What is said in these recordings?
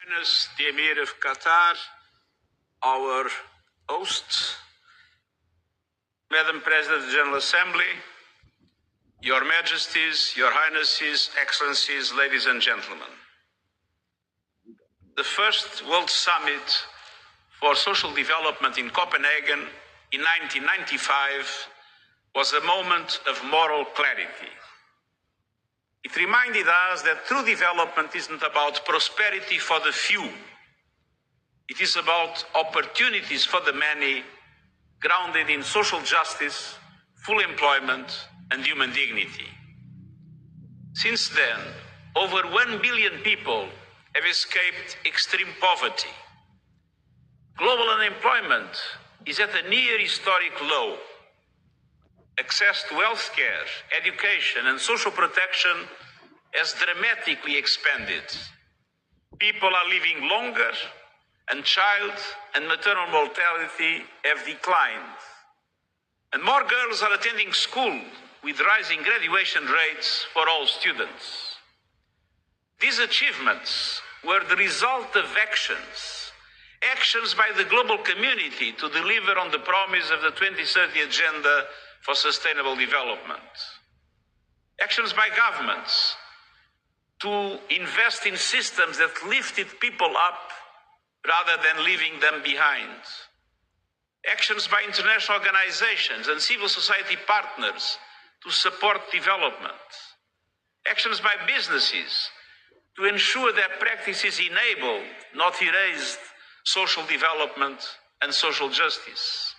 Highness, the Emir of Qatar, our host, Madam President of the General Assembly, Your Majesties, Your Highnesses, Excellencies, ladies and gentlemen. The first World Summit for Social Development in Copenhagen in 1995 was a moment of moral clarity. It reminded us that true development isn't about prosperity for the few. It is about opportunities for the many, grounded in social justice, full employment, and human dignity. Since then, over 1 billion people have escaped extreme poverty. Global unemployment is at a near historic low. Access to healthcare, education, and social protection has dramatically expanded. People are living longer, and child and maternal mortality have declined. And more girls are attending school, with rising graduation rates for all students. These achievements were the result of actions by the global community to deliver on the promise of the 2030 Agenda for Sustainable Development. Actions by governments to invest in systems that lifted people up rather than leaving them behind. Actions by international organizations and civil society partners to support development. Actions by businesses to ensure that practices enable, not erased, social development and social justice.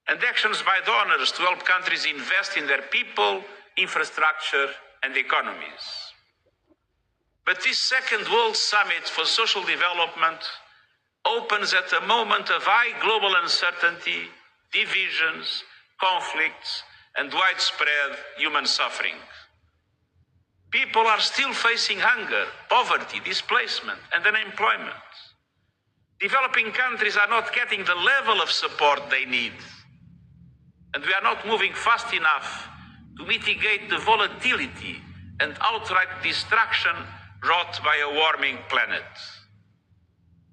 And actions by donors to help countries invest in their people, infrastructure, and economies. But this second World Summit for Social Development opens at a moment of high global uncertainty, divisions, conflicts, and widespread human suffering. People are still facing hunger, poverty, displacement, and unemployment. Developing countries are not getting the level of support they need. And we are not moving fast enough to mitigate the volatility and outright destruction wrought by a warming planet.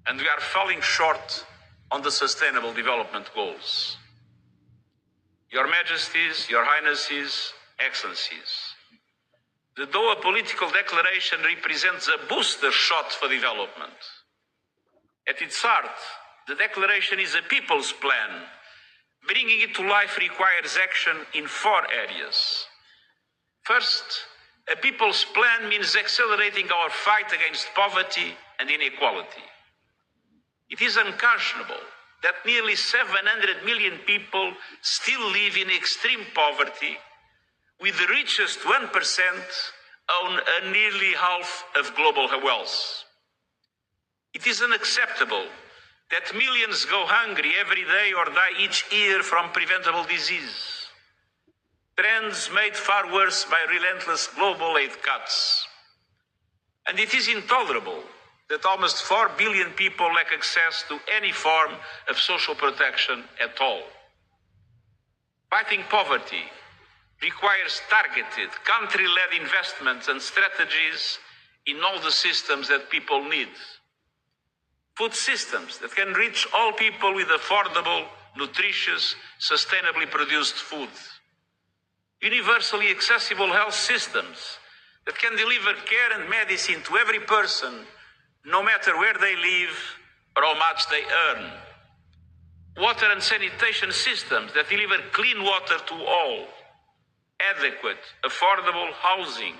And we are falling short on the Sustainable Development Goals. Your Majesties, Your Highnesses, Excellencies, the Doha Political Declaration represents a booster shot for development. At its heart, the declaration is a people's plan. Bringing it to life requires action in 4 areas. First, a people's plan means accelerating our fight against poverty and inequality. It is unconscionable that nearly 700 million people still live in extreme poverty, with the richest 1% own nearly half of global wealth. It is unacceptable that millions go hungry every day or die each year from preventable disease. Trends made far worse by relentless global aid cuts. And it is intolerable that almost 4 billion people lack access to any form of social protection at all. Fighting poverty requires targeted, country-led investments and strategies in all the systems that people need. Food systems that can reach all people with affordable, nutritious, sustainably produced food. Universally accessible health systems that can deliver care and medicine to every person, no matter where they live or how much they earn. Water and sanitation systems that deliver clean water to all. Adequate, affordable housing.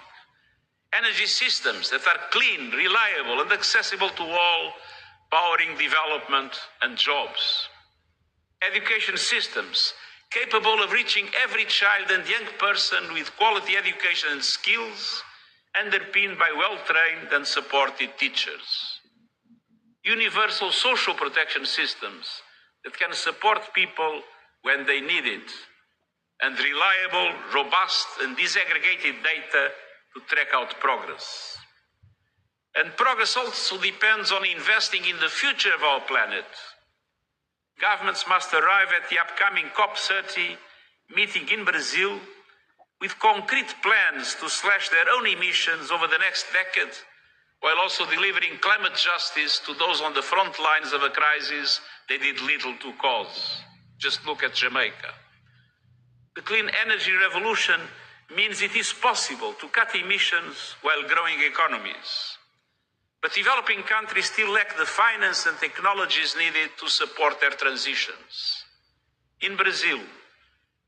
Energy systems that are clean, reliable, and accessible to all, powering development and jobs. Education systems capable of reaching every child and young person with quality education and skills, underpinned by well-trained and supported teachers. Universal social protection systems that can support people when they need it, and reliable, robust, and disaggregated data to track out progress. And progress also depends on investing in the future of our planet. Governments must arrive at the upcoming COP30 meeting in Brazil with concrete plans to slash their own emissions over the next decade, while also delivering climate justice to those on the front lines of a crisis they did little to cause. Just look at Jamaica. The clean energy revolution means it is possible to cut emissions while growing economies. But developing countries still lack the finance and technologies needed to support their transitions. In Brazil,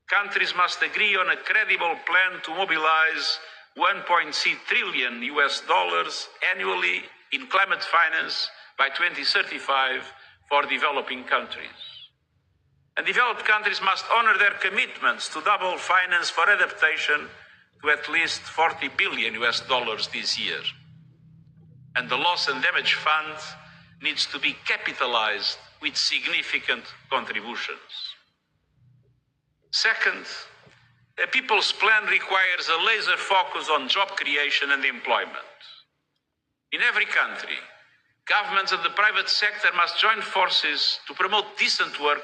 countries must agree on a credible plan to mobilize $1.6 trillion annually in climate finance by 2035 for developing countries. And developed countries must honor their commitments to double finance for adaptation to at least $40 billion this year. And the Loss and Damage Fund needs to be capitalized with significant contributions. Second, a people's plan requires a laser focus on job creation and employment. In every country, governments and the private sector must join forces to promote decent work,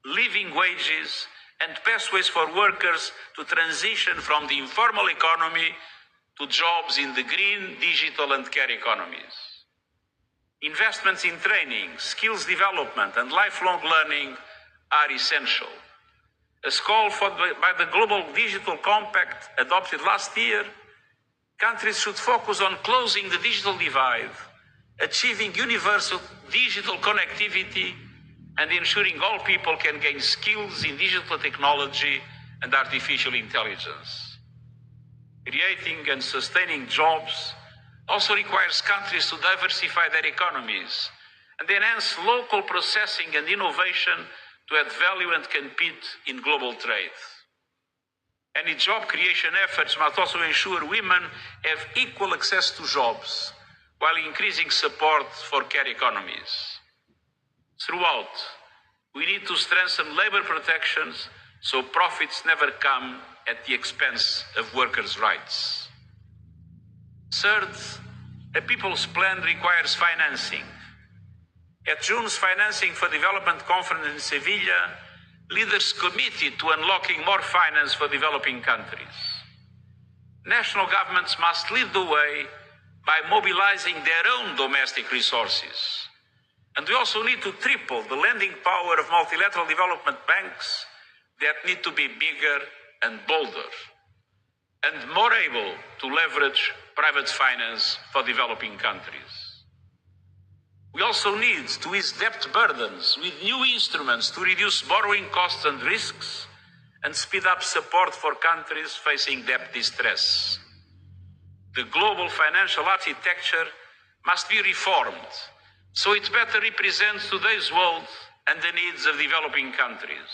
living wages, and pathways for workers to transition from the informal economy to jobs in the green, digital, and care economies. Investments in training, skills development, and lifelong learning are essential. As called for by the Global Digital Compact adopted last year, countries should focus on closing the digital divide, achieving universal digital connectivity, and ensuring all people can gain skills in digital technology and artificial intelligence. Creating and sustaining jobs also requires countries to diversify their economies and enhance local processing and innovation to add value and compete in global trade. Any job creation efforts must also ensure women have equal access to jobs while increasing support for care economies. Throughout, we need to strengthen labor protections so profits never come at the expense of workers' rights. Third, a people's plan requires financing. At June's Financing for Development Conference in Sevilla, leaders committed to unlocking more finance for developing countries. National governments must lead the way by mobilizing their own domestic resources. And we also need to triple the lending power of multilateral development banks that need to be bigger and bolder and more able to leverage private finance for developing countries. We also need to ease debt burdens with new instruments to reduce borrowing costs and risks and speed up support for countries facing debt distress. The global financial architecture must be reformed so it better represents today's world and the needs of developing countries.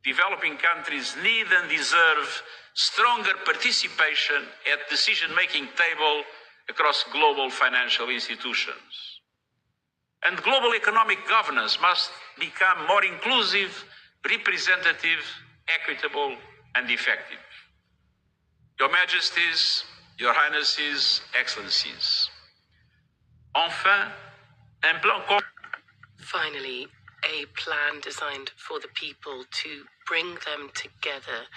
Developing countries need and deserve stronger participation at decision-making table across global financial institutions. And global economic governance must become more inclusive, representative, equitable, and effective. Your Majesties, Your Highnesses, Excellencies. Enfin, un plan. Finally, a plan designed for the people to bring them together.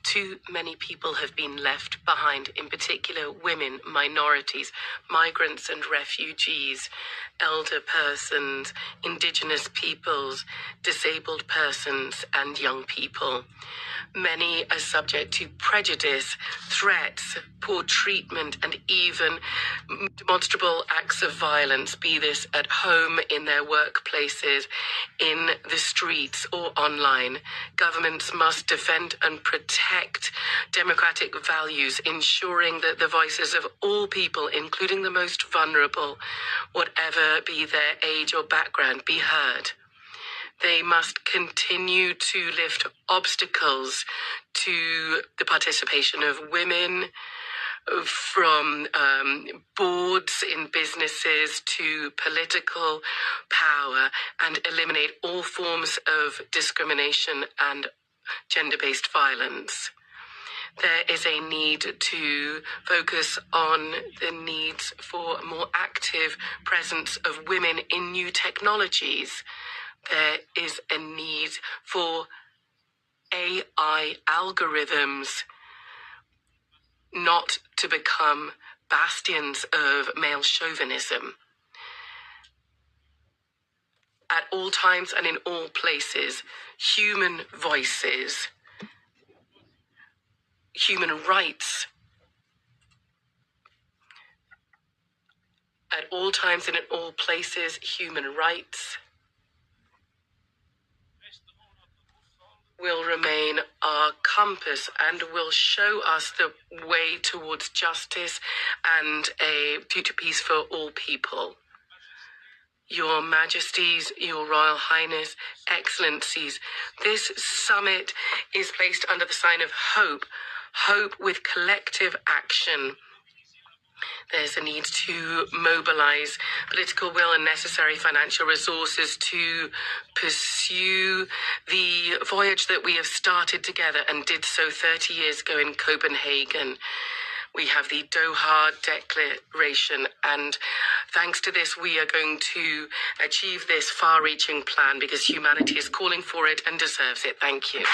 Too many people have been left behind, in particular women, minorities, migrants and refugees, elder persons, indigenous peoples, disabled persons and young people. Many are subject to prejudice, threats, poor treatment, and even demonstrable acts of violence, be this at home, in their workplaces, in the streets, or online. Governments must defend and protect democratic values, ensuring that the voices of all people, including the most vulnerable, whatever be their age or background, be heard. They must continue to lift obstacles to the participation of women, from boards in businesses to political power, and eliminate all forms of discrimination and gender-based violence. There is a need to focus on the needs for a more active presence of women in new technologies. There is a need for AI algorithms not to become bastions of male chauvinism. At all times and in all places, human voices, human rights, at all times and in all places, human rights will remain our compass and will show us the way towards justice and a future peace for all people. Your Majesties, Your Royal Highness, Excellencies, this summit is placed under the sign of hope, hope with collective action. There's a need to mobilize political will and necessary financial resources to pursue the voyage that we have started together and did so 30 years ago in Copenhagen. We have the Doha Declaration, and thanks to this, we are going to achieve this far-reaching plan because humanity is calling for it and deserves it. Thank you.